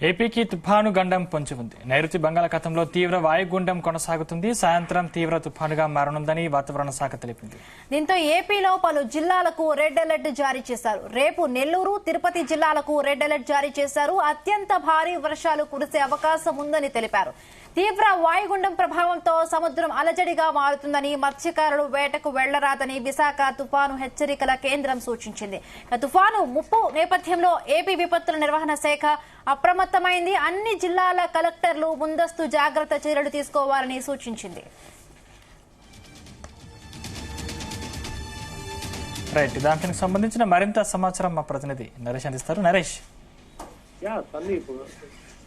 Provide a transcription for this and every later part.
ఏపీకి తుఫాను గండం పొంచి ఉంది. నైరుతి బంగాళాఖాతంలో తీవ్ర వాయుగుండం కొనసాగుతుంది. సాయంత్రం తీవ్ర తుఫానుగా మారనుందని వాతావరణ శాఖ తెలిపింది. దీంతో ఏపీలో పలు జిల్లాలకు రెడ్ అలర్ట్ జారీ చేశారు. రేపు నెల్లూరు, తిరుపతి జిల్లాలకు రెడ్ అలర్ట్ జారీ చేశారు. అత్యంత భారీ వర్షాలు కురిసే అవకాశం ఉందని తెలిపారు. తీవ్ర వాయుగుండం ప్రభావంతో సముద్రం అలజడిగా మారుతుందని, మత్స్యకారులు వేటకు వెళ్లరాదని విశాఖ తుఫాను హెచ్చరికల కేంద్రం సూచించింది. తుఫాను ముప్పు నేపథ్యంలో ఏపీ విపత్తుల నిర్వహణ శాఖ అప్రమత్తమైంది. అన్ని జిల్లాల కలెక్టర్లు ముందస్తు జాగ్రత్త చర్యలు తీసుకోవాలని సూచించింది. రైట్, దానికి సంబంధించిన మరింత సమాచారం మా ప్రతినిధి నరేష్ అందిస్తారు. నరేష్,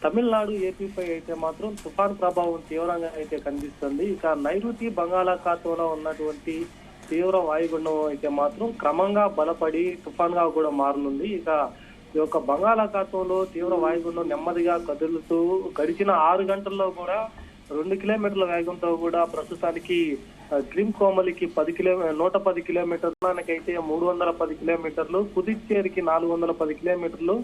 తమిళనాడు ఏపీపై అయితే మాత్రం తుఫాన్ ప్రభావం తీవ్రంగా అయితే కనిపిస్తుంది. ఇక నైరుతి బంగాళాఖాతంలో ఉన్నటువంటి తీవ్ర వాయుగుండం అయితే మాత్రం క్రమంగా బలపడి తుఫాన్ గా కూడా మారనుంది. ఇక ఈ యొక్క బంగాళాఖాతంలో తీవ్ర వాయుగుండం నెమ్మదిగా కదులుతూ గడిచిన 6 గంటల్లో కూడా 2 కిలోమీటర్ల వేగంతో కూడా ప్రస్తుతానికి ట్రిమ్ కోమలికి 110 కిలోమీటర్లకైతే 310 కిలోమీటర్లు, పుదుచ్చేరికి 410 కిలోమీటర్లు,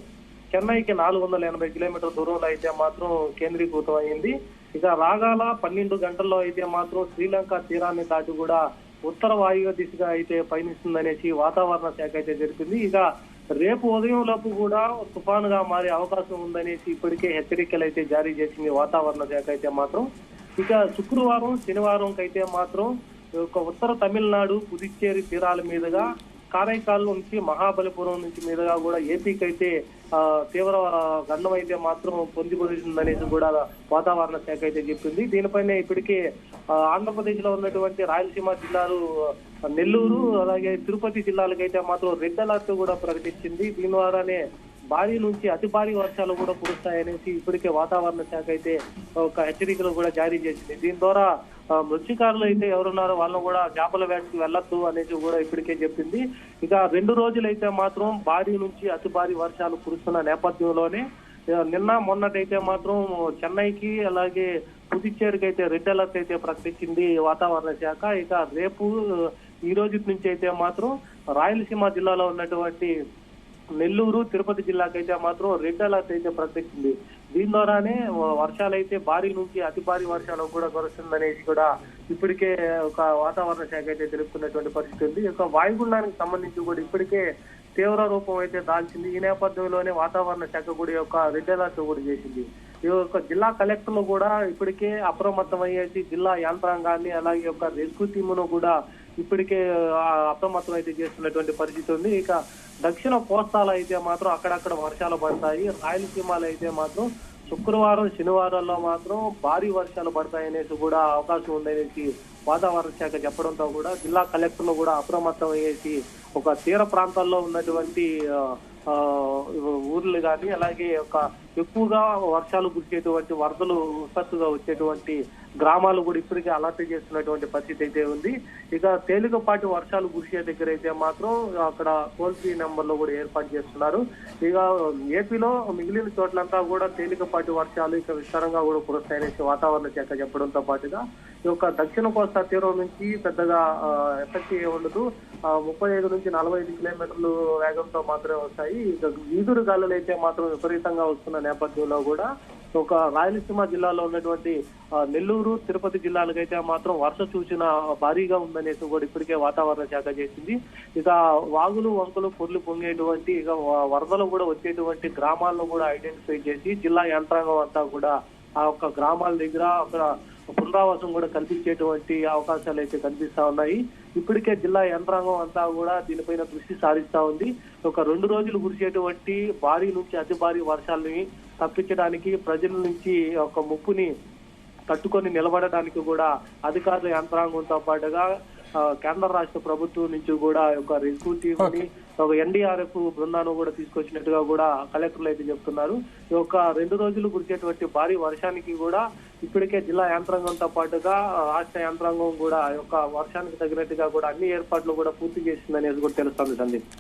చెన్నైకి 480 కిలోమీటర్ల దూరంలో అయితే మాత్రం కేంద్రీకృతం అయింది. ఇక రాగాల 12 గంటల్లో అయితే మాత్రం శ్రీలంక తీరాన్ని దాటి కూడా ఉత్తర వాయువ్య దిశగా అయితే పయనిస్తుందనేసి వాతావరణ శాఖ అయితే జరిపింది. ఇక రేపు ఉదయం లోపు కూడా తుఫానుగా మారే అవకాశం ఉందనేసి ఇప్పటికే హెచ్చరికలు అయితే జారీ చేసింది వాతావరణ శాఖ అయితే మాత్రం. ఇక శుక్రవారం, శనివారం కైతే మాత్రం ఉత్తర తమిళనాడు, పుదుచ్చేరి తీరాల మీదుగా కారైకాల్ నుంచి మహాబలిపురం నుంచి మీదుగా కూడా ఏపీకి అయితే తీవ్ర గండం అయితే మాత్రం పొందిపడుతుందనేసి కూడా వాతావరణ శాఖ అయితే చెప్పింది. దీనిపైన ఇప్పటికే ఆంధ్రప్రదేశ్ లో ఉన్నటువంటి రాయలసీమ జిల్లాలు, నెల్లూరు అలాగే తిరుపతి జిల్లాలకైతే మాత్రం రెడ్ అలర్ట్ కూడా ప్రకటించింది. దీని ద్వారానే భారీ నుంచి అతి భారీ వర్షాలు కూడా కురుస్తాయనేసి ఇప్పటికే వాతావరణ శాఖ అయితే ఒక హెచ్చరికలు కూడా జారీ చేసింది. దీని ద్వారా మత్స్యకారులు అయితే ఎవరున్నారో వాళ్ళని కూడా చేపల వేటకు వెళ్లొద్దు అనేసి కూడా ఇప్పటికే చెప్పింది. ఇక 2 రోజులు అయితే మాత్రం భారీ నుంచి అతి భారీ వర్షాలు కురుస్తున్న నేపథ్యంలోనే నిన్న మొన్నటైతే మాత్రం చెన్నైకి అలాగే పుదుచ్చేరికి అయితే రెడ్ అలర్ట్ అయితే ప్రకటించింది వాతావరణ శాఖ. ఇక రేపు ఈ రోజు నుంచి అయితే మాత్రం రాయలసీమ జిల్లాలో ఉన్నటువంటి నెల్లూరు, తిరుపతి జిల్లాకైతే మాత్రం రెడ్ అలర్ట్ అయితే ప్రకటించింది. దీని ద్వారానే వర్షాలు అయితే భారీ నుంచి అతి భారీ వర్షాలు కూడా కురుస్తుందనేసి కూడా ఇప్పటికే ఒక వాతావరణ శాఖ అయితే తెలుపుతున్నటువంటి పరిస్థితి ఉంది. ఇక వాయుగుండానికి సంబంధించి కూడా ఇప్పటికే తీవ్ర రూపం అయితే దాల్చింది. ఈ నేపథ్యంలోనే వాతావరణ శాఖ కూడా యొక్క రెడ్ అలర్ట్ కూడా చేసింది. ఈ యొక్క జిల్లా కలెక్టర్లు కూడా ఇప్పటికే అప్రమత్తం అయ్యేసి జిల్లా యంత్రాంగాన్ని అలాగే యొక్క రెస్క్యూ టీమును కూడా ఇప్పటికే అప్రమత్తం అయితే చేస్తున్నటువంటి పరిస్థితి ఉంది. ఇక దక్షిణ కోస్తాలో అయితే మాత్రం అక్కడక్కడ వర్షాలు పడతాయి. రాయలసీమలో అయితే మాత్రం శుక్రవారం, శనివారాల్లో మాత్రం భారీ వర్షాలు పడతాయనేసి కూడా అవకాశం ఉందనేసి వాతావరణ శాఖ చెప్పడంతో కూడా జిల్లా కలెక్టర్లు కూడా అప్రమత్తం అయ్యేసి ఒక తీర ప్రాంతాల్లో ఉన్నటువంటి ఊర్లు కానీ అలాగే ఒక ఎక్కువగా వర్షాలు కురిసేటువంటి వరదలు ఉత్పత్తిగా వచ్చేటువంటి గ్రామాలు కూడా ఇప్పటికే అలర్ట్ చేస్తున్నటువంటి పరిస్థితి అయితే ఉంది. ఇక తేలికపాటి వర్షాలు కురిసే దగ్గర అయితే మాత్రం అక్కడ టోల్ ఫ్రీ నెంబర్లు కూడా ఏర్పాటు చేస్తున్నారు. ఇక ఏపీలో మిగిలిన చోట్లంతా కూడా తేలికపాటి వర్షాలు ఇక విస్తారంగా కూడా కురుస్తాయనేసి వాతావరణ శాఖ చెప్పడంతో పాటుగా ఈ యొక్క దక్షిణ కోస్తా తీరం నుంచి పెద్దగా ఎఫెక్ట్ ఉండదు. 35 నుంచి 45 కిలోమీటర్లు వేగంతో మాత్రమే వస్తాయి. ఇక ఈదురు గాలులు అయితే మాత్రం విపరీతంగా వస్తున్న నేపథ్యంలో కూడా ఒక రాయలసీమ జిల్లాలో ఉన్నటువంటి నెల్లూరు, తిరుపతి జిల్లాలకైతే మాత్రం వర్ష సూచన భారీగా ఉందనేసి కూడా ఇప్పటికే వాతావరణ శాఖ చేసింది. ఇక వాగులు, వంకలు పొర్లు పొంగేటువంటి ఇక వరదలు కూడా వచ్చేటువంటి గ్రామాలను కూడా ఐడెంటిఫై చేసి జిల్లా యంత్రాంగం అంతా కూడా ఆ యొక్క గ్రామాల దగ్గర అక్కడ పునరావాసం కూడా కల్పించేటువంటి అవకాశాలు అయితే కనిపిస్తా ఉన్నాయి. ఇప్పటికే జిల్లా యంత్రాంగం అంతా కూడా దీనిపైన దృష్టి సారిస్తా ఉంది. ఒక 2 రోజులు కురిసేటువంటి భారీ నుంచి అతి భారీ వర్షాలని తప్పించడానికి, ప్రజల నుంచి ఒక ముప్పుని తట్టుకొని నిలబడడానికి కూడా అధికారుల యంత్రాంగంతో పాటుగా కేంద్ర రాష్ట్ర ప్రభుత్వం నుంచి కూడా ఒక రెస్క్యూ టీమ్ ని, ఒక NDRF బృందాన్ని కూడా తీసుకొచ్చినట్టుగా కూడా కలెక్టర్లు అయితే చెప్తున్నారు. ఈ యొక్క 2 రోజులు కురిసేటువంటి భారీ వర్షానికి కూడా ఇప్పటికే జిల్లా యంత్రాంగంతో పాటుగా రాష్ట్ర యంత్రాంగం కూడా యొక్క వర్షానికి తగినట్టుగా కూడా అన్ని ఏర్పాట్లు కూడా పూర్తి చేసిందనేది కూడా తెలుస్తుంది సందీప్.